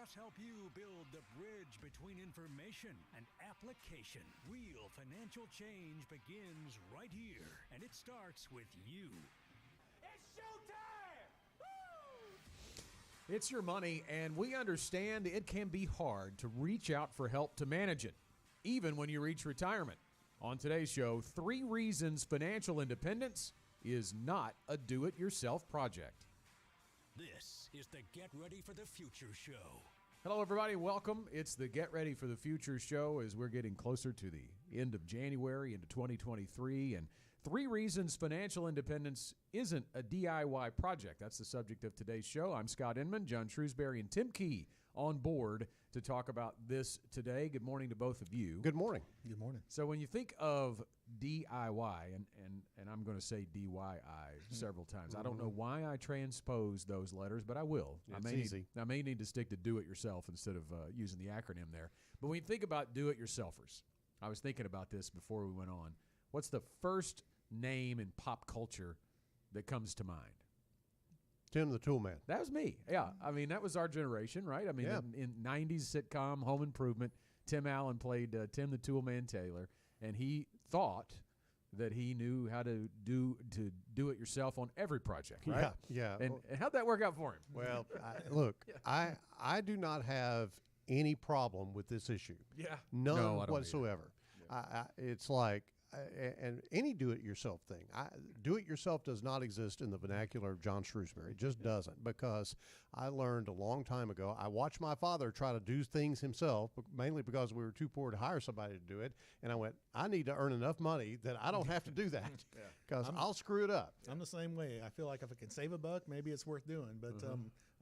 us help you build the bridge between information and application. Real financial change begins right here, and it starts with you. It's showtime! Woo! It's your money, and we understand it can be hard to reach out for help to manage it, even when you reach retirement. On today's show, 3 reasons financial independence is not a do-it-yourself project. This is the Get Ready for the Future show. Hello, everybody. Welcome. It's the Get Ready for the Future show as we're getting closer to the end of January into 2023. And 3 reasons financial independence isn't a DIY project. That's the subject of today's show. I'm Scott Inman, John Shrewsbury, and Tim Key on board to talk about this today. Good morning to both of you. Good morning. Good morning. So when you think of DIY, and I'm going to say DYI several times. I don't know why I transpose those letters, but I will. It's easy. I may need to stick to do-it-yourself instead of using the acronym there. But when you think about do-it-yourselfers, I was thinking about this before we went on. What's the first name in pop culture that comes to mind? Tim the Toolman. That was me. Yeah. I mean, that was our generation, right? I mean, in 90s sitcom Home Improvement, Tim Allen played Tim the Toolman Taylor, and he thought that he knew how to do it yourself on every project, right? Yeah. And how'd that work out for him? Well, look, I do not have any problem with this issue. Yeah. None whatsoever. It's like, and any do-it-yourself thing. Do-it-yourself does not exist in the vernacular of John Shrewsbury. It just doesn't, because I learned a long time ago. I watched my father try to do things himself, mainly because we were too poor to hire somebody to do it. And I went, I need to earn enough money that I don't have to do that, because I'll screw it up. I'm the same way. I feel like if I can save a buck, maybe it's worth doing. But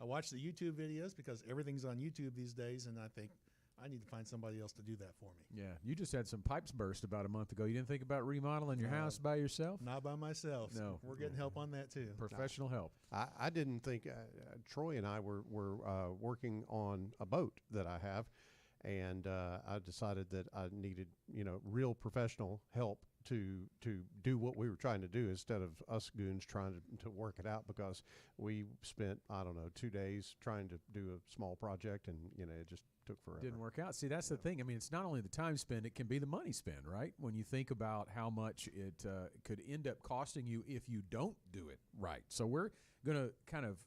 I watch the YouTube videos because everything's on YouTube these days, and I think, I need to find somebody else to do that for me. Yeah, you just had some pipes burst about a month ago. You didn't think about remodeling your house by yourself? Not by myself. No. We're getting help on that too. Professional help. I didn't think Troy and I were working on a boat that I have, and I decided that I needed real professional help to do what we were trying to do instead of us goons trying to work it out, because we spent 2 days trying to do a small project, and it just took forever. Didn't work out. See, that's the thing. I mean, it's not only the time spent, it can be the money spent, right? When you think about how much it could end up costing you if you don't do it right. So we're going to kind of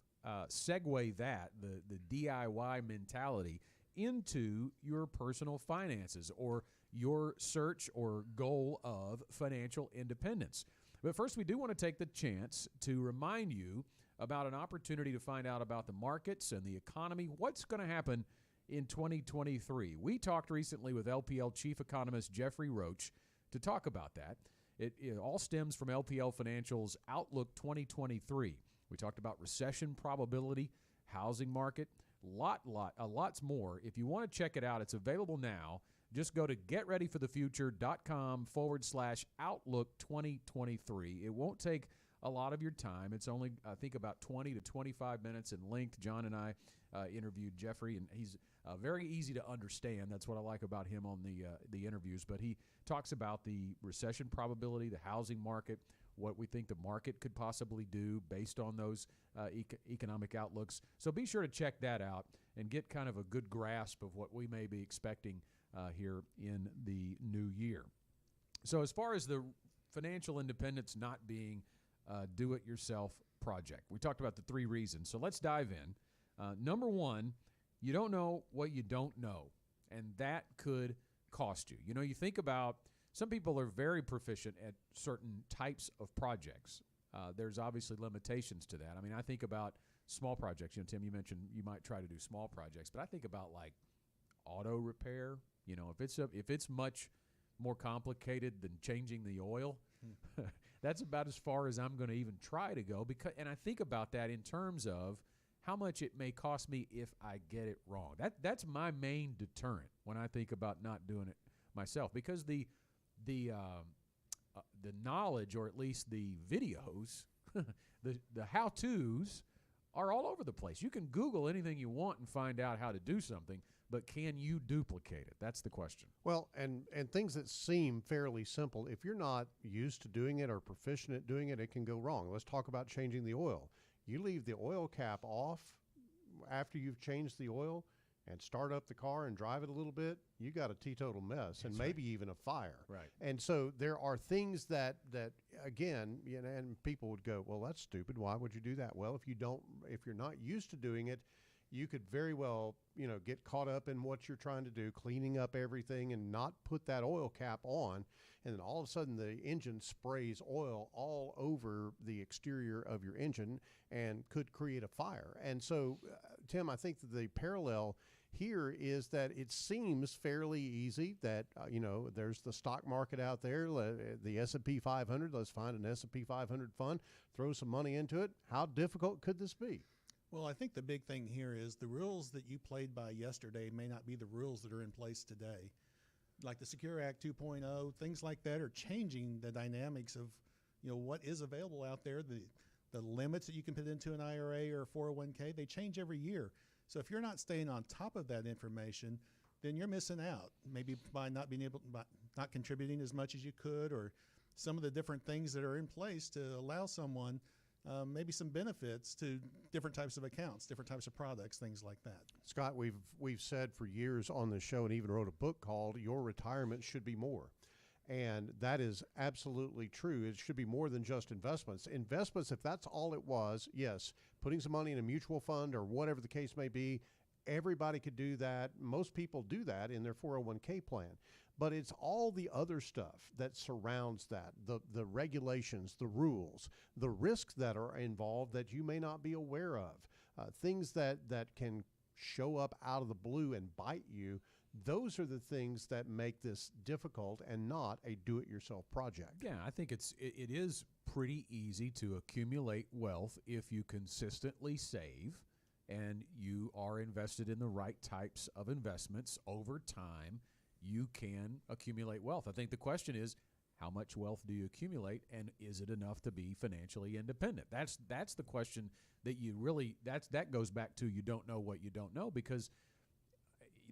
segue that, the DIY mentality, into your personal finances or your search or goal of financial independence. But first, we do want to take the chance to remind you about an opportunity to find out about the markets and the economy, what's going to happen in 2023. We talked recently with LPL Chief Economist Jeffrey Roach to talk about that. It all stems from LPL Financial's Outlook 2023. We talked about recession probability, housing market, lots more. If you want to check it out, it's available now. Just go to getreadyforthefuture.com/Outlook 2023. It won't take a lot of your time. It's only, I think, about 20 to 25 minutes in length. John and I interviewed Jeffrey, and he's very easy to understand. That's what I like about him on the interviews. But he talks about the recession probability, the housing market, what we think the market could possibly do based on those economic outlooks. So be sure to check that out and get kind of a good grasp of what we may be expecting here in the new year. So as far as the financial independence not being do-it-yourself project, we talked about the 3 reasons. So let's dive in. Number 1, you don't know what you don't know, and that could cost you. You think about, some people are very proficient at certain types of projects. There's obviously limitations to that. I mean, I think about small projects. Tim, you mentioned you might try to do small projects, but I think about like auto repair. If it's much more complicated than changing the oil, that's about as far as I'm going to even try to go. And I think about that in terms of how much it may cost me if I get it wrong. That's my main deterrent when I think about not doing it myself, because the knowledge, or at least the videos, the how-tos are all over the place. You can Google anything you want and find out how to do something, but can you duplicate it? That's the question. Well, and things that seem fairly simple, if you're not used to doing it or proficient at doing it, it can go wrong. Let's talk about changing the oil. You leave the oil cap off after you've changed the oil, and start up the car and drive it a little bit, you got a teetotal mess and maybe even a fire. Right. And so there are things that again, and people would go, well, that's stupid. Why would you do that? Well, if you're not used to doing it, you could very well, get caught up in what you're trying to do, cleaning up everything and not put that oil cap on. And then all of a sudden the engine sprays oil all over the exterior of your engine and could create a fire. And so, Tim, I think that the parallel here is that it seems fairly easy that, there's the stock market out there, the S&P 500. Let's find an S&P 500 fund, throw some money into it. How difficult could this be? Well, I think the big thing here is the rules that you played by yesterday may not be the rules that are in place today. Like the Secure Act 2.0, things like that are changing the dynamics of, what is available out there. The limits that you can put into an IRA or a 401k, they change every year. So if you're not staying on top of that information, then you're missing out. Maybe by not contributing as much as you could, or some of the different things that are in place to allow someone maybe some benefits to different types of accounts, different types of products, things like that. Scott, we've said for years on the show, and even wrote a book called Your Retirement Should Be More. And that is absolutely true. It should be more than just investments. Investments, if that's all it was, yes, putting some money in a mutual fund or whatever the case may be, everybody could do that. Most people do that in their 401k plan. But it's all the other stuff that surrounds that, the regulations, the rules, the risks that are involved that you may not be aware of, things that can show up out of the blue and bite you. Those are the things that make this difficult and not a do-it-yourself project. Yeah, I think it is pretty easy to accumulate wealth if you consistently save and you are invested in the right types of investments over time. You can accumulate wealth. I think the question is, how much wealth do you accumulate, and is it enough to be financially independent? That's the question that you really, that goes back to you don't know what you don't know, because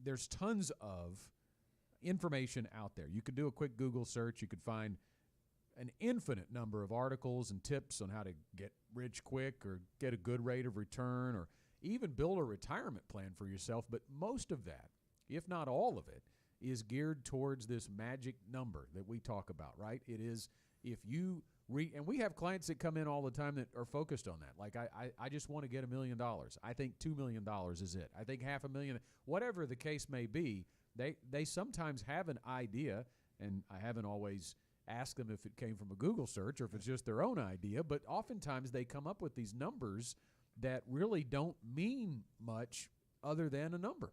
there's tons of information out there. You could do a quick Google search. You could find an infinite number of articles and tips on how to get rich quick or get a good rate of return or even build a retirement plan for yourself. But most of that, if not all of it, is geared towards this magic number that we talk about, right? It is, if you and we have clients that come in all the time that are focused on that. Like, I just want to get $1 million. I think $2 million is it. I think $500,000, whatever the case may be, they sometimes have an idea, and I haven't always asked them if it came from a Google search or if it's just their own idea, but oftentimes they come up with these numbers that really don't mean much other than a number.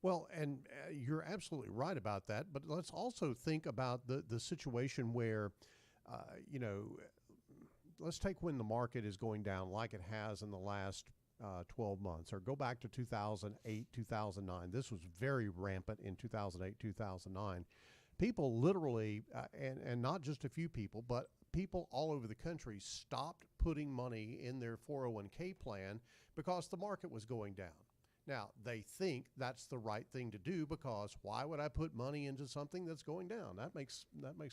Well, and you're absolutely right about that, but let's also think about the situation where, let's take when the market is going down like it has in the last 12 months, or go back to 2008, 2009. This was very rampant in 2008, 2009. People literally, and not just a few people, but people all over the country stopped putting money in their 401k plan because the market was going down. Now, they think that's the right thing to do, because why would I put money into something that's going down? That makes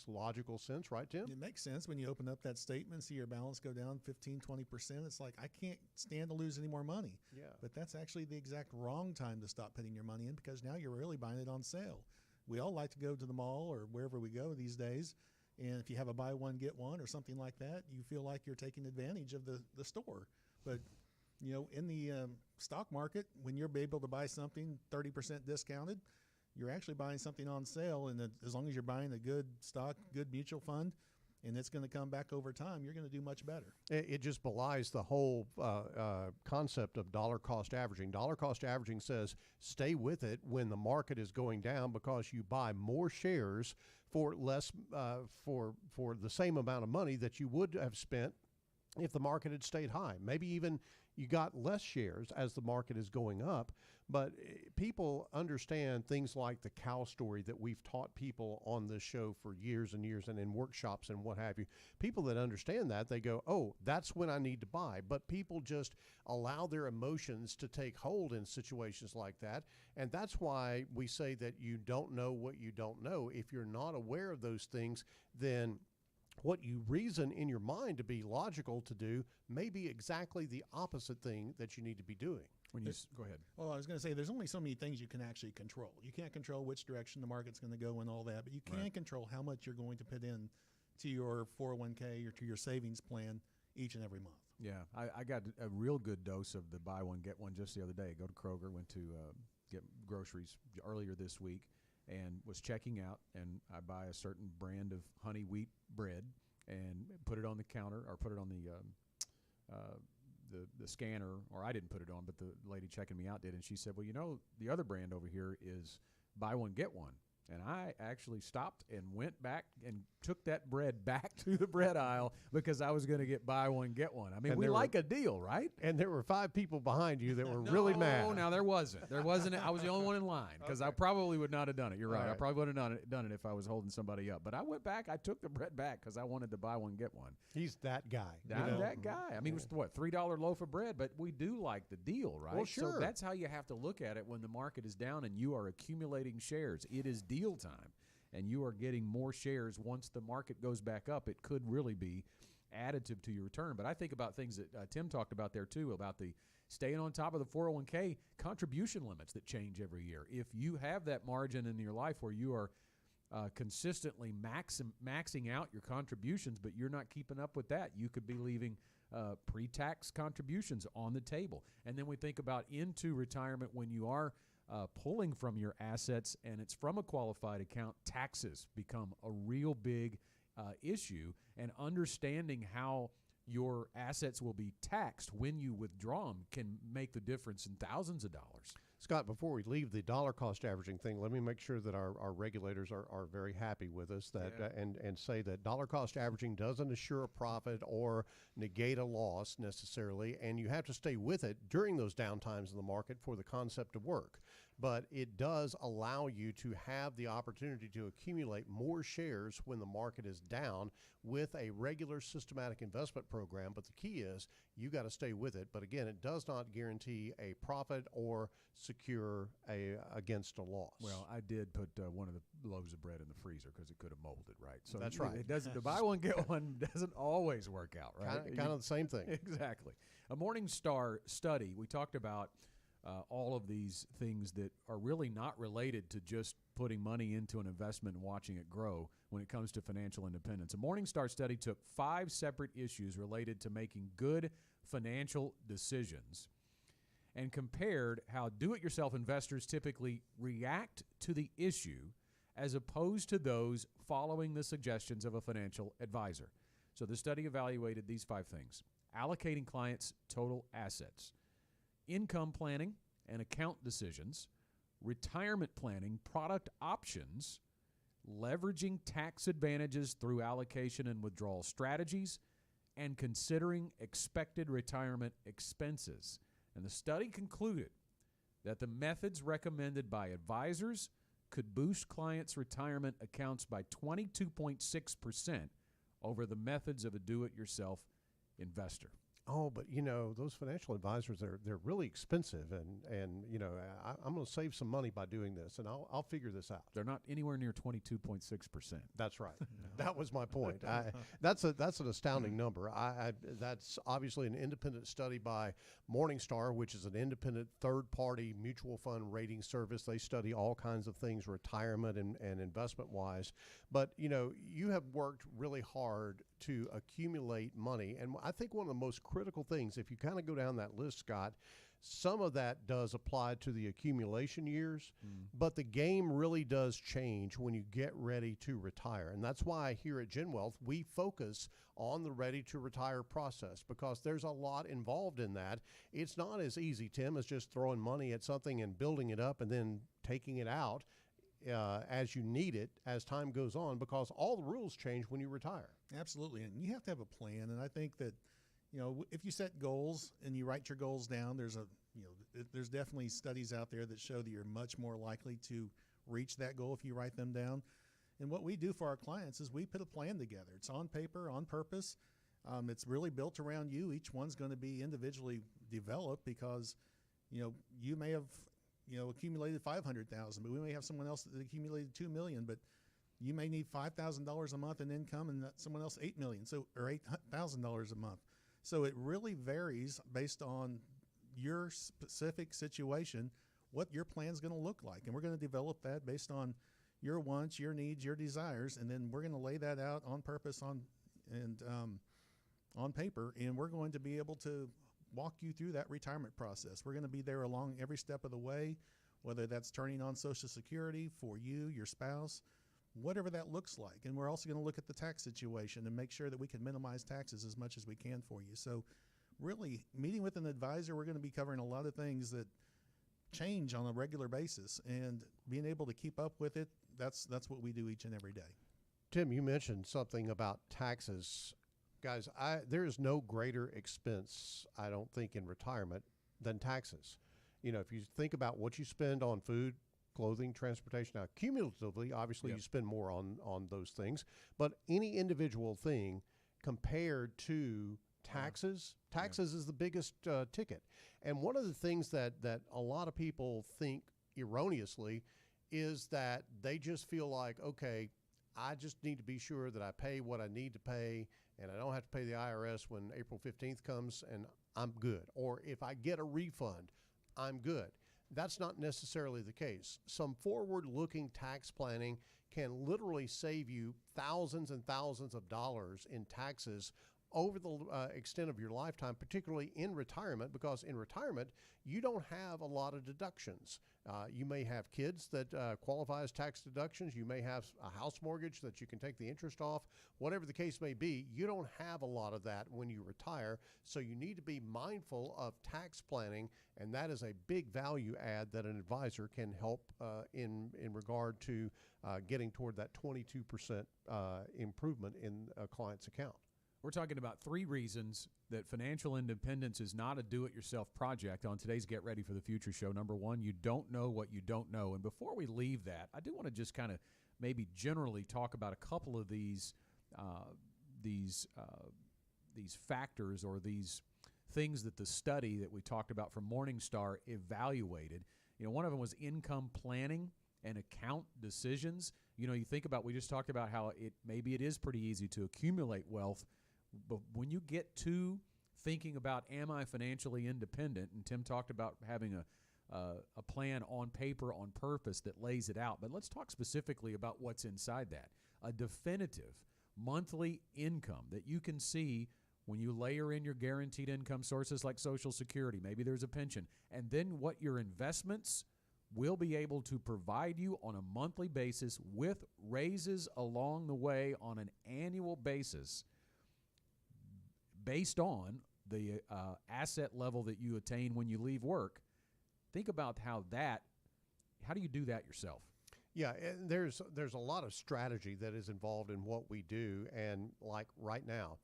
logical sense, right, Tim? It makes sense when you open up that statement and see your balance go down 15, 20%. It's like, I can't stand to lose any more money. Yeah. But that's actually the exact wrong time to stop putting your money in, because now you're really buying it on sale. We all like to go to the mall or wherever we go these days, and if you have a buy one, get one or something like that, you feel like you're taking advantage of the store. But in the stock market, when you're able to buy something 30% discounted, you're actually buying something on sale. And as long as you're buying a good stock, good mutual fund, and it's going to come back over time, you're going to do much better. It just belies the whole concept of dollar cost averaging. Dollar cost averaging says stay with it when the market is going down, because you buy more shares for less, for the same amount of money that you would have spent if the market had stayed high. Maybe even you got less shares as the market is going up. But people understand things like the cow story that we've taught people on this show for years and years, and in workshops and what have you. People that understand that, they go, oh, that's when I need to buy. But people just allow their emotions to take hold in situations like that. And that's why we say that you don't know what you don't know. If you're not aware of those things, then what you reason in your mind to be logical to do may be exactly the opposite thing that you need to be doing. Go ahead. Well, I was going to say there's only so many things you can actually control. You can't control which direction the market's going to go and all that, but you can control how much you're going to put in to your 401k or to your savings plan each and every month. Yeah, I got a real good dose of the buy one, get one just the other day. Go to Kroger, went to get groceries earlier this week, and was checking out, and I buy a certain brand of honey wheat bread and put it on the counter, or put it on the scanner, or I didn't put it on, but the lady checking me out did, and she said, well, you know, the other brand over here is buy one, get one. And I actually stopped and went back and took that bread back to the bread aisle because I was going to get buy one, get one. I mean, we like a deal, right? And there were 5 people behind you that were really mad. No, now there wasn't. There wasn't. I was the only one in line because I probably would not have done it. You're right. I probably would have done it if I was holding somebody up. But I went back. I took the bread back because I wanted to buy one, get one. He's that guy. That guy. I mean, it was what, $3 loaf of bread, but we do like the deal, right? Well, sure. So that's how you have to look at it when the market is down and you are accumulating shares. It is deal time. And you are getting more shares once the market goes back up. It could really be additive to your return. But I think about things that Tim talked about there too, about the staying on top of the 401k contribution limits that change every year. If you have that margin in your life where you are consistently maxing out your contributions, but you're not keeping up with that, you could be leaving pre-tax contributions on the table. And then we think about into retirement when you are pulling from your assets and it's from a qualified account, taxes become a real big issue, and understanding how your assets will be taxed when you withdraw them can make the difference in thousands of dollars. Scott, before we leave the dollar cost averaging thing, let me make sure that our regulators are very happy with us and say that dollar cost averaging doesn't assure a profit or negate a loss necessarily, and you have to stay with it during those downtimes in the market for the concept to work. But it does allow you to have the opportunity to accumulate more shares when the market is down with a regular systematic investment program. But the key is you got to stay with it. But again, it does not guarantee a profit or secure against a loss. Well, I did put one of the loaves of bread in the freezer because it could have molded, right? So that's right. It doesn't. The buy one get one doesn't always work out, right? Kind of the same thing. Exactly. A Morningstar study. We talked about all of these things that are really not related to just putting money into an investment and watching it grow when it comes to financial independence. A Morningstar study took 5 separate issues related to making good financial decisions and compared how do-it-yourself investors typically react to the issue as opposed to those following the suggestions of a financial advisor. So the study evaluated these 5 things: allocating clients' total assets, income planning and account decisions, retirement planning, product options, leveraging tax advantages through allocation and withdrawal strategies, and considering expected retirement expenses. And the study concluded that the methods recommended by advisors could boost clients' retirement accounts by 22.6% over the methods of a do-it-yourself investor. Oh, but you know, those financial advisors, they're really expensive, and you know, I'm going to save some money by doing this, and I'll figure this out. They're not anywhere near 22.6%. That's right. That was my point. That's an astounding number. That's obviously an independent study by Morningstar, which is an independent third-party mutual fund rating service. They study all kinds of things, retirement and investment-wise. But you know, you have worked really hard to accumulate money, and I think one of the most critical things, if you kind of go down that list, Scott, some of that does apply to the accumulation years, but the game really does change when you get ready to retire. And that's why here at GenWealth, we focus on the ready to retire process, because there's a lot involved in that. It's not as easy, Tim, as just throwing money at something and building it up and then taking it out as you need it as time goes on, because all the rules change when you retire. Absolutely. And you have to have a plan. And I think that, you know, if you set goals and you write your goals down, there's definitely studies out there that show that you're much more likely to reach that goal if you write them down. And what we do for our clients is we put a plan together. It's on paper, on purpose. It's really built around you. Each one's going to be individually developed because, you know, you may have, you know, accumulated 500,000, but we may have someone else that accumulated 2 million, but you may need $5,000 a month in income and someone else 8 million, or $8,000 a month. So it really varies based on your specific situation, what your plan is going to look like. And we're going to develop that based on your wants, your needs, your desires, and then we're going to lay that out on purpose on paper, and we're going to be able to walk you through that retirement process. We're going to be there along every step of the way, whether that's turning on Social Security for you, your spouse, whatever that looks like. And we're also going to look at the tax situation and make sure that we can minimize taxes as much as we can for you. So really, meeting with an advisor, we're going to be covering a lot of things that change on a regular basis, and being able to keep up with it, that's what we do each and every day. Tim, you mentioned something about taxes. Guys, there is no greater expense, I don't think, in retirement than taxes. You know, if you think about what you spend on food, clothing, transportation, now cumulatively, obviously you spend more on those things, but any individual thing compared to taxes is the biggest ticket. And one of the things that a lot of people think erroneously is that they just feel like, okay, I just need to be sure that I pay what I need to pay, and I don't have to pay the IRS when April 15th comes, and I'm good. Or if I get a refund, I'm good. That's not necessarily the case. Some forward-looking tax planning can literally save you thousands and thousands of dollars in taxes over the extent of your lifetime, particularly in retirement, because in retirement, you don't have a lot of deductions. You may have kids that qualify as tax deductions. You may have a house mortgage that you can take the interest off. Whatever the case may be, you don't have a lot of that when you retire. So you need to be mindful of tax planning, and that is a big value add that an advisor can help in regard to getting toward that 22% improvement in a client's account. We're talking about 3 reasons that financial independence is not a do-it-yourself project on today's Get Ready for the Future show. Number 1, you don't know what you don't know. And before we leave that, I do want to just kind of maybe generally talk about a couple of these factors or these things that the study that we talked about from Morningstar evaluated. You know, one of them was income planning and account decisions. You know, you think about, we just talked about how maybe it is pretty easy to accumulate wealth. But when you get to thinking about, am I financially independent, and Tim talked about having a plan on paper, on purpose, that lays it out. But let's talk specifically about what's inside that. A definitive monthly income that you can see when you layer in your guaranteed income sources like Social Security, maybe there's a pension, and then what your investments will be able to provide you on a monthly basis with raises along the way on an annual basis, based on the asset level that you attain when you leave work. Think about how do you do that yourself? Yeah, and there's a lot of strategy that is involved in what we do. And like right now,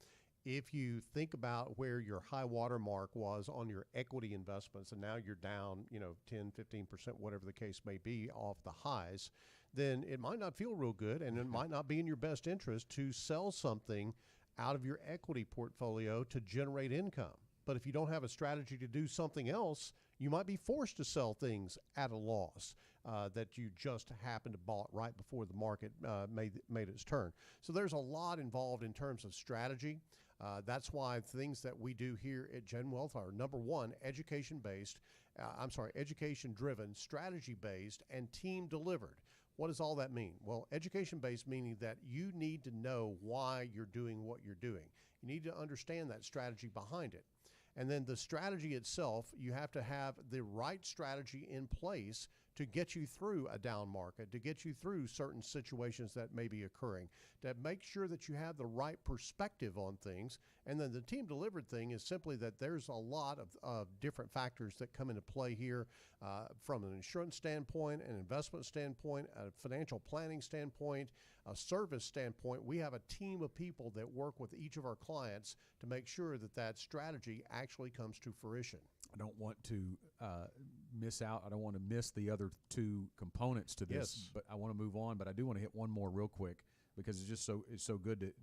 if you think about where your high water mark was on your equity investments, and now you're down, 10, 15%, whatever the case may be, off the highs, then it might not feel real good, and it might not be in your best interest to sell something out of your equity portfolio to generate income. But if you don't have a strategy to do something else, you might be forced to sell things at a loss that you just happened to bought right before the market made its turn. So there's a lot involved in terms of strategy. That's why things that we do here at GenWealth are, number 1, education-driven, strategy-based, and team-delivered. What does all that mean? Well, education-based meaning that you need to know why you're doing what you're doing. You need to understand that strategy behind it. And then the strategy itself, you have to have the right strategy in place to get you through a down market, to get you through certain situations that may be occurring, to make sure that you have the right perspective on things. And then the team delivered thing is simply that there's a lot of different factors that come into play here from an insurance standpoint, an investment standpoint, a financial planning standpoint, a service standpoint. We have a team of people that work with each of our clients to make sure that that strategy actually comes to fruition. I don't want to miss out. I don't want to miss the other 2 components to this, Yes. But I want to move on. But I do want to hit one more real quick, because it's so good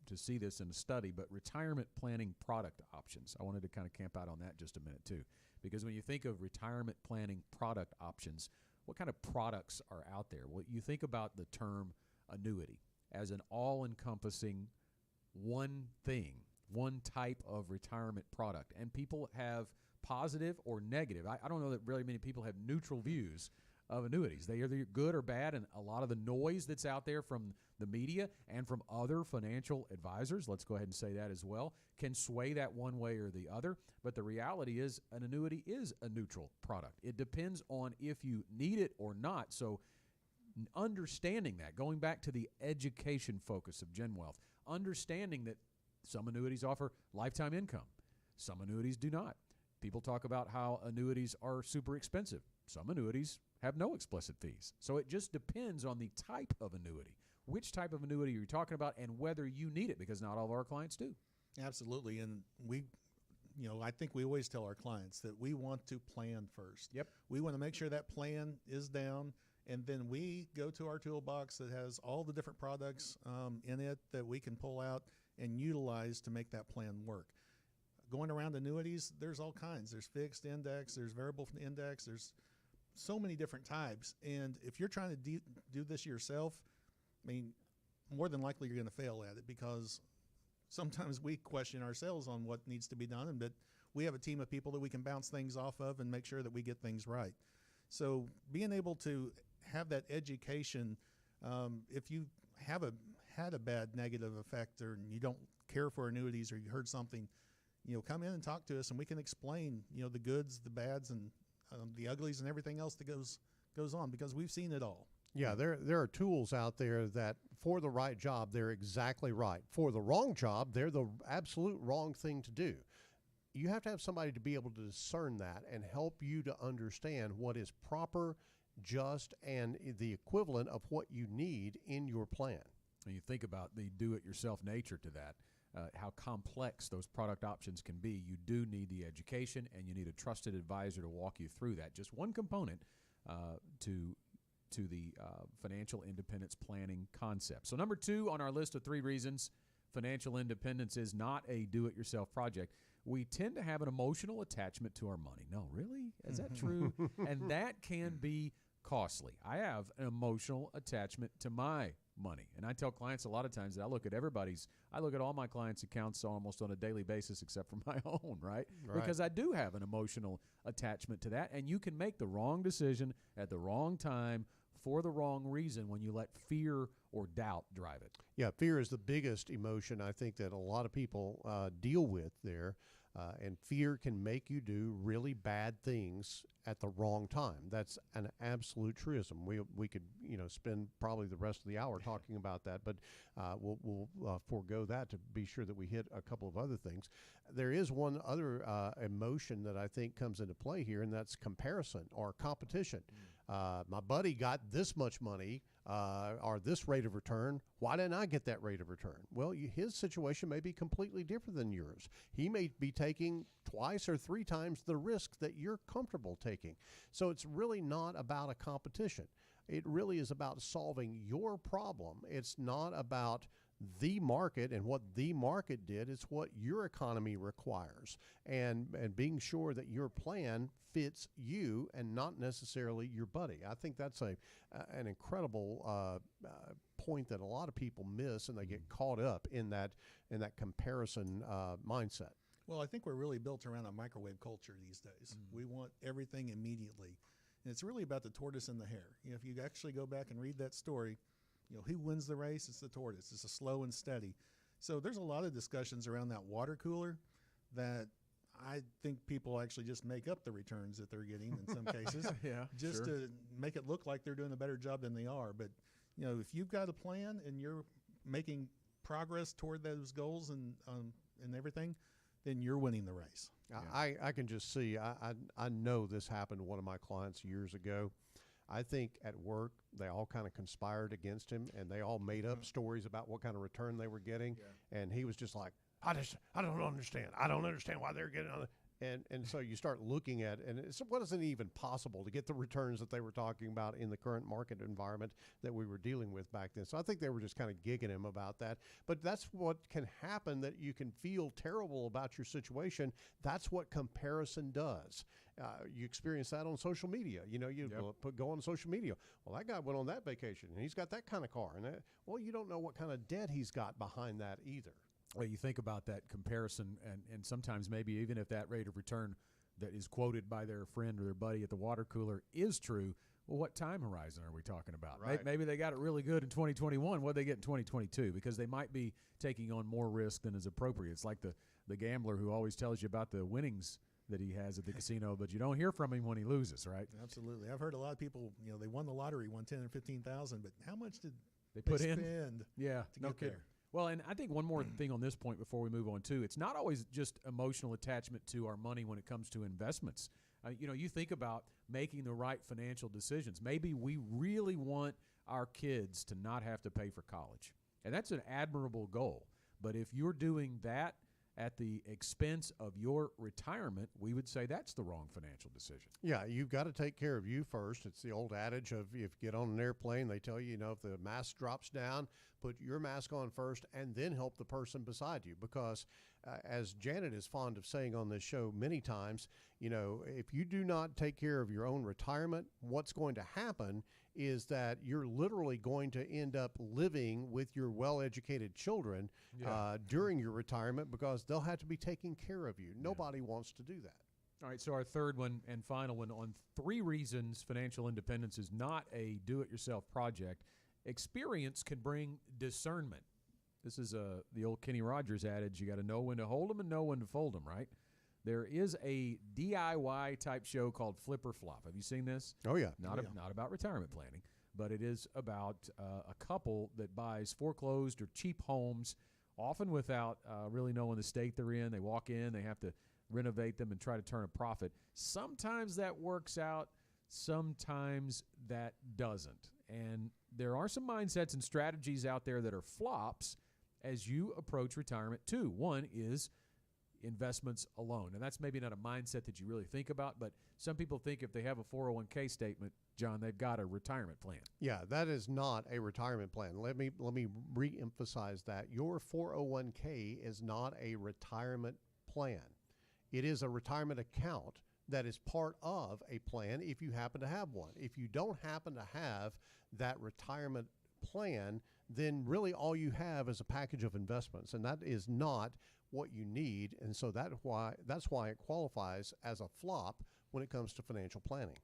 to see this in a study. But retirement planning product options. I wanted to kind of camp out on that just a minute too, because when you think of retirement planning product options, what kind of products are out there? Well, you think about the term annuity as an all-encompassing one thing, one type of retirement product, and people have positive or negative. I don't know that really many people have neutral views of annuities. They are either good or bad, and a lot of the noise that's out there from the media and from other financial advisors, let's go ahead and say that as well, can sway that one way or the other. But the reality is an annuity is a neutral product. It depends on if you need it or not. So understanding that, going back to the education focus of GenWealth, understanding that some annuities offer lifetime income. Some annuities do not. People talk about how annuities are super expensive. Some annuities have no explicit fees. So it just depends on the type of annuity. Which type of annuity are you talking about and whether you need it, because not all of our clients do. Absolutely. And I think we always tell our clients that we want to plan first. Yep. We want to make sure that plan is down, and then we go to our toolbox that has all the different products in it that we can pull out and utilize to make that plan work. Going around annuities, there's all kinds. There's fixed index, there's variable index, there's so many different types. And if you're trying to do this yourself, I mean, more than likely you're going to fail at it, because sometimes we question ourselves on what needs to be done, but we have a team of people that we can bounce things off of and make sure that we get things right. So being able to have that education, if you have had a bad negative effect, or you don't care for annuities, or you heard something, come in and talk to us, and we can explain, the goods, the bads, and the uglies, and everything else that goes on, because we've seen it all. Yeah, there are tools out there that for the right job, they're exactly right. For the wrong job, they're the absolute wrong thing to do. You have to have somebody to be able to discern that and help you to understand what is proper, just, and the equivalent of what you need in your plan. When you think about the do-it-yourself nature to that, how complex those product options can be, you do need the education, and you need a trusted advisor to walk you through that. Just one component to the financial independence planning concept. So number 2 on our list of 3 reasons financial independence is not a do-it-yourself project. We tend to have an emotional attachment to our money. No, really? Is that true? And that can be costly. I have an emotional attachment to my money. And I tell clients a lot of times that I look at all my clients' accounts almost on a daily basis except for my own, right? Because I do have an emotional attachment to that. And you can make the wrong decision at the wrong time for the wrong reason when you let fear or doubt drive it. Yeah, fear is the biggest emotion I think that a lot of people deal with there. And fear can make you do really bad things at the wrong time. That's an absolute truism. We could spend probably the rest of the hour talking about that, but we'll forego that to be sure that we hit a couple of other things. There is one other emotion that I think comes into play here, and that's comparison or competition. My buddy got this much money or this rate of return. Why didn't I get that rate of return? Well, his situation may be completely different than yours. He may be taking twice or 3 times the risk that you're comfortable taking. So it's really not about a competition. It really is about solving your problem. It's not about the market and what the market did. It's what your economy requires, and being sure that your plan fits you and not necessarily your buddy. I think that's an incredible point that a lot of people miss, and they get caught up in that comparison mindset. Well, I think we're really built around a microwave culture these days. We want everything immediately. And it's really about the tortoise and the hare. If you actually go back and read that story, who wins the race? It's the tortoise. It's a slow and steady. So there's a lot of discussions around that water cooler that I think people actually just make up the returns that they're getting in some cases, to make it look like they're doing a better job than they are. But if you've got a plan and you're making progress toward those goals and everything, then you're winning the race. Yeah. I can just see. I know this happened to one of my clients years ago. I think at work they all kind of conspired against him, and they all made up stories about what kind of return they were getting. Yeah. And he was just like, I don't understand. I don't understand why they're getting on it. And so you start looking at, and it wasn't even possible to get the returns that they were talking about in the current market environment that we were dealing with back then. So I think they were just kind of gigging him about that. But that's what can happen, that you can feel terrible about your situation. That's what comparison does. You experience that on social media. Go on social media. Well, that guy went on that vacation, and he's got that kind of car. And well, you don't know what kind of debt he's got behind that either. Well, you think about that comparison, and sometimes maybe even if that rate of return that is quoted by their friend or their buddy at the water cooler is true, well, what time horizon are we talking about? Right. Maybe they got it really good in 2021. What do they get in 2022? Because they might be taking on more risk than is appropriate. It's like the gambler who always tells you about the winnings that he has at the casino, but you don't hear from him when he loses, right? Absolutely. I've heard a lot of people, they won the lottery, won 10 or 15,000, but how much did They put in? spend Yeah, to no get kidding. there? Well, and I think one more thing on this point before we move on, too. It's not always just emotional attachment to our money when it comes to investments. You think about making the right financial decisions. Maybe we really want our kids to not have to pay for college, and that's an admirable goal. But if you're doing that at the expense of your retirement, we would say that's the wrong financial decision. Yeah, you've got to take care of you first. It's the old adage of if you get on an airplane, they tell you, if the mask drops down, put your mask on first and then help the person beside you. Because as Janet is fond of saying on this show many times, if you do not take care of your own retirement, what's going to happen is that you're literally going to end up living with your well-educated children during your retirement because they'll have to be taking care of you. Nobody wants to do that. All right, so our third one and final one on 3 reasons financial independence is not a do-it-yourself project. Experience can bring discernment. This is the old Kenny Rogers adage, you got to know when to hold them and know when to fold them, right? There is a DIY type show called Flip or Flop. Have you seen this? Oh, yeah. Not about retirement planning, but it is about a couple that buys foreclosed or cheap homes, often without really knowing the state they're in. They walk in, they have to renovate them and try to turn a profit. Sometimes that works out, sometimes that doesn't. And there are some mindsets and strategies out there that are flops as you approach retirement too. One is investments alone. And that's maybe not a mindset that you really think about, but some people think if they have a 401k statement, John, they've got a retirement plan. Yeah, that is not a retirement plan. Let me reemphasize that. Your 401k is not a retirement plan. It is a retirement account that is part of a plan if you happen to have one. If you don't happen to have that retirement plan, then really all you have is a package of investments, and that is not what you need. And so that's why it qualifies as a flop when it comes to financial planning.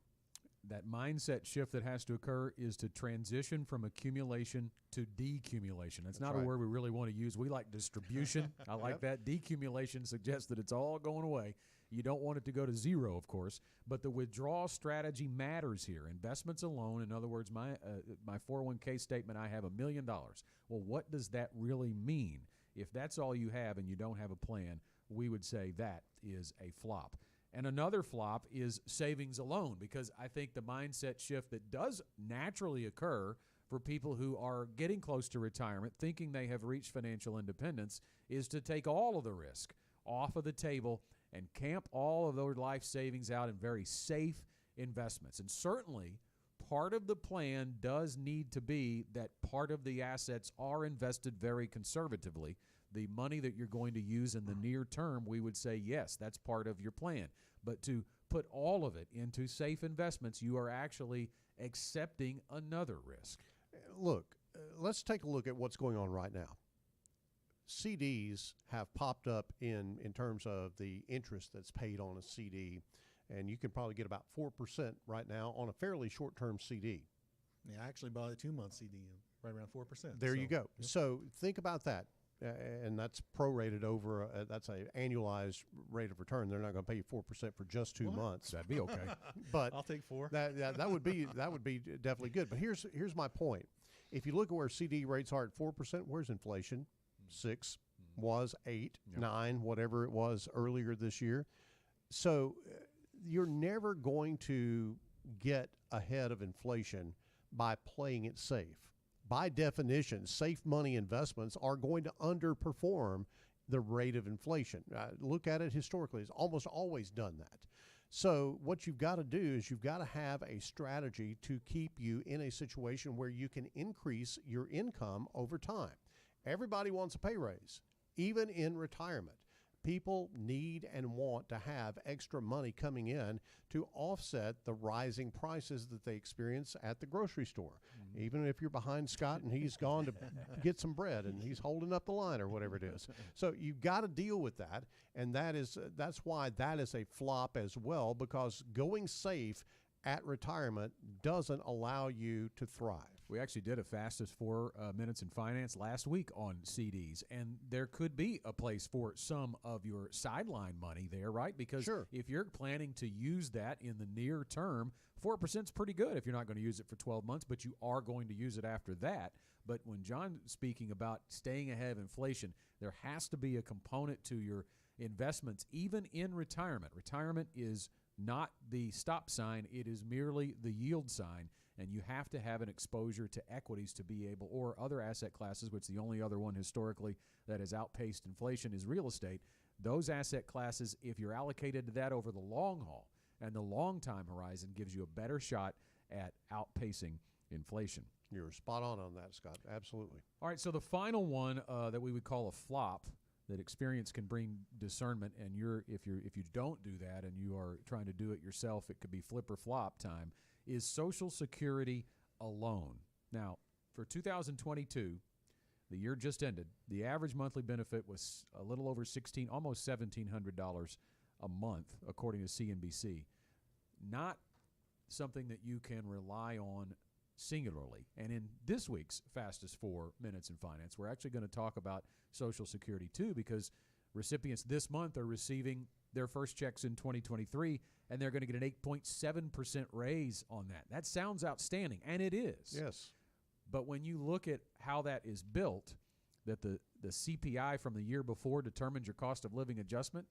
That mindset shift that has to occur is to transition from accumulation to decumulation. That's not right. a word we really want to use. We like distribution. I like that. Decumulation suggests that it's all going away. You don't want it to go to zero, of course, but the withdrawal strategy matters here. Investments alone, in other words, my 401k statement, I have $1 million. Well, what does that really mean? If that's all you have and you don't have a plan, we would say that is a flop. And another flop is savings alone, because I think the mindset shift that does naturally occur for people who are getting close to retirement, thinking they have reached financial independence, is to take all of the risk off of the table and camp all of their life savings out in very safe investments. And certainly, part of the plan does need to be that part of the assets are invested very conservatively. The money that you're going to use in the near term, we would say, yes, that's part of your plan. But to put all of it into safe investments, you are actually accepting another risk. Look, let's take a look at what's going on right now. CDs have popped up in terms of the interest that's paid on a CD, and you can probably get about 4% right now on a fairly short-term CD. Yeah, I actually bought a 2-month CD right around 4%. There you go. Yep. So think about that. And that's prorated over, that's an annualized rate of return. They're not going to pay you 4% for just 2 months. That'd be okay. But I'll take 4. that would be definitely good. But here's my point. If you look at where CD rates are at 4%, where's inflation? 6, was 8, 9, whatever it was earlier this year. So you're never going to get ahead of inflation by playing it safe. By definition, safe money investments are going to underperform the rate of inflation. Look at it historically. It's almost always done that. So what you've got to do is you've got to have a strategy to keep you in a situation where you can increase your income over time. Everybody wants a pay raise, even in retirement. People need and want to have extra money coming in to offset the rising prices that they experience at the grocery store. Even if you're behind Scott and he's gone to get some bread and he's holding up the line or whatever it is. So you've got to deal with that, and that's why that is a flop as well, because going safe at retirement doesn't allow you to thrive. We actually did a fastest 4 minutes in finance last week on CDs, and there could be a place for some of your sideline money there, right? Because if you're planning to use that in the near term, 4% is pretty good if you're not going to use it for 12 months, but you are going to use it after that. But when John's speaking about staying ahead of inflation, there has to be a component to your investments, even in retirement. Retirement is not the stop sign, it is merely the yield sign, and you have to have an exposure to equities to be able, or other asset classes, which the only other one historically that has outpaced inflation is real estate. Those asset classes, if you're allocated to that over the long haul and the long time horizon, gives you a better shot at outpacing inflation. You're spot on that, Scott. Absolutely. All right, so the final one that we would call a flop, that experience can bring discernment, and if you don't do that and you are trying to do it yourself, it could be flip or flop time, is Social Security alone. Now, for 2022, the year just ended, the average monthly benefit was a little over almost $1,700 a month, according to CNBC. Not something that you can rely on singularly. And in this week's Fastest 4 Minutes in Finance, we're actually going to talk about Social Security too, because recipients this month are receiving their first checks in 2023, and they're going to get an 8.7% raise on that. That sounds outstanding, and it is. Yes. But when you look at how that is built, that the CPI from the year before determines your cost of living adjustment,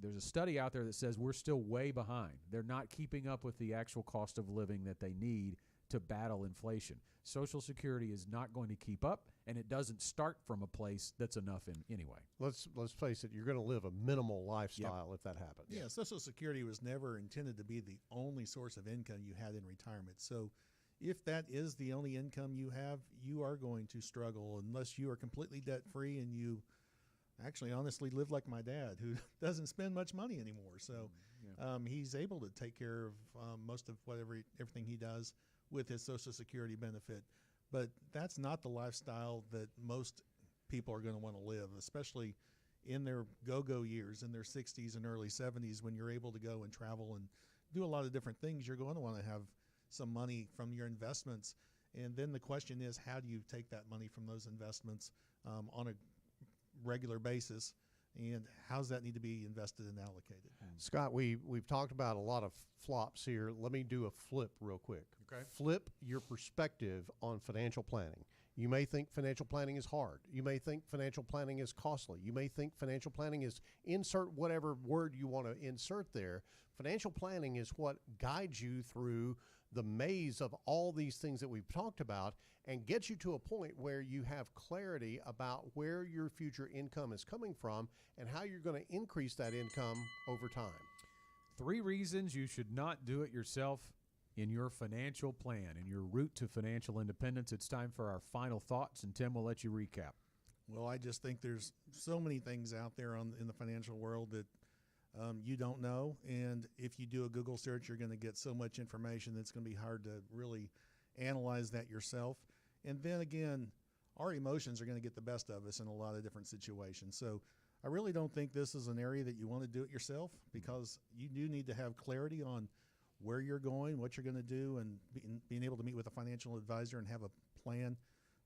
there's a study out there that says we're still way behind. They're not keeping up with the actual cost of living that they need to battle inflation. Social Security is not going to keep up, and it doesn't start from a place that's enough in anyway. Let's face it, you're going to live a minimal lifestyle if that happens. Yeah, Social Security was never intended to be the only source of income you had in retirement. So if that is the only income you have, you are going to struggle unless you are completely debt-free and you actually honestly live like my dad, who doesn't spend much money anymore. So he's able to take care of most of everything he does with his Social Security benefit. But that's not the lifestyle that most people are going to want to live, especially in their go-go years, in their 60s and early 70s, when you're able to go and travel and do a lot of different things. You're going to want to have some money from your investments. And then the question is, how do you take that money from those investments on a regular basis, and how does that need to be invested and allocated? Scott, we've talked about a lot of flops here. Let me do a flip real quick. Okay. Flip your perspective on financial planning. You may think financial planning is hard. You may think financial planning is costly. You may think financial planning is, insert whatever word you want to insert there. Financial planning is what guides you through the maze of all these things that we've talked about and gets you to a point where you have clarity about where your future income is coming from and how you're going to increase that income over time. 3 reasons you should not do it yourself in your financial plan, in your route to financial independence. It's time for our final thoughts, and Tim will let you recap. Well, I just think there's so many things out there in the financial world that you don't know, and if you do a Google search, you're going to get so much information that it's going to be hard to really analyze that yourself. And then again, our emotions are going to get the best of us in a lot of different situations. So I really don't think this is an area that you want to do it yourself, because you do need to have clarity on where you're going, what you're going to do, and being able to meet with a financial advisor and have a plan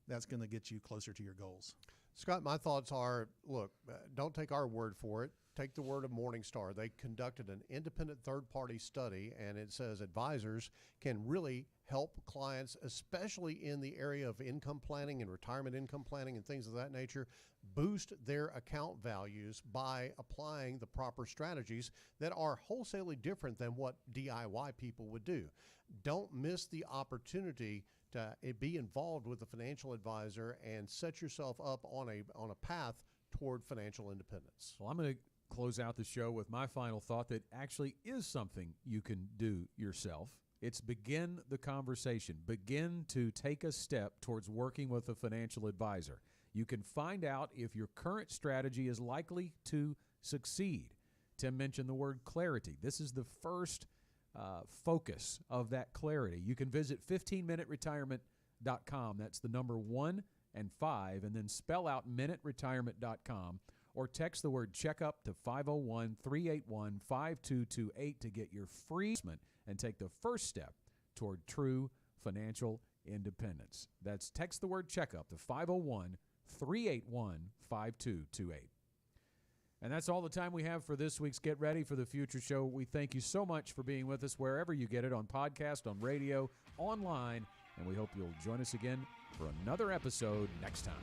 that's going to get you closer to your goals. Scott, my thoughts are, look, don't take our word for it. Take the word of Morningstar. They conducted an independent third-party study, and it says advisors can really help clients, especially in the area of income planning and retirement income planning and things of that nature, boost their account values by applying the proper strategies that are wholesale different than what DIY people would do. Don't miss the opportunity to be involved with a financial advisor and set yourself up on a path toward financial independence. Well, I'm going to close out the show with my final thought that actually is something you can do yourself. It's begin the conversation. Begin to take a step towards working with a financial advisor. You can find out if your current strategy is likely to succeed. Tim mentioned the word clarity. This is the first focus of that clarity. You can visit 15minuteretirement.com. That's the number 1 and 5, and then spell out minuteretirement.com, or text the word checkup to 501-381-5228 to get your free assessment and take the first step toward true financial independence. That's text the word checkup to 501-381-5228. And that's all the time we have for this week's Get Ready for the Future show. We thank you so much for being with us wherever you get it, on podcast, on radio, online, and we hope you'll join us again for another episode next time.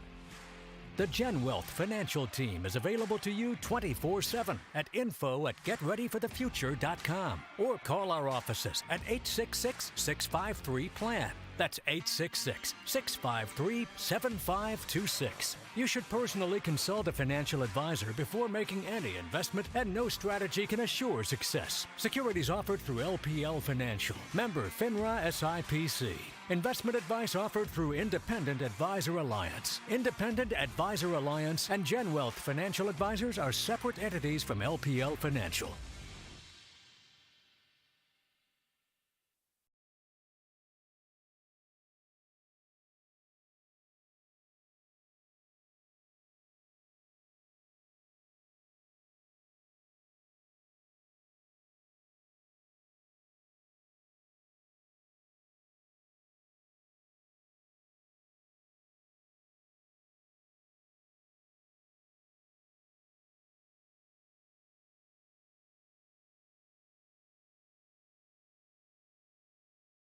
The GenWealth Financial Team is available to you 24/7 at info@getreadyforthefuture.com, or call our offices at 866-653-PLAN. That's 866-653-7526. You should personally consult a financial advisor before making any investment, and no strategy can assure success. Securities offered through LPL Financial. Member FINRA SIPC. Investment advice offered through Independent Advisor Alliance. Independent Advisor Alliance and GenWealth Financial Advisors are separate entities from LPL Financial.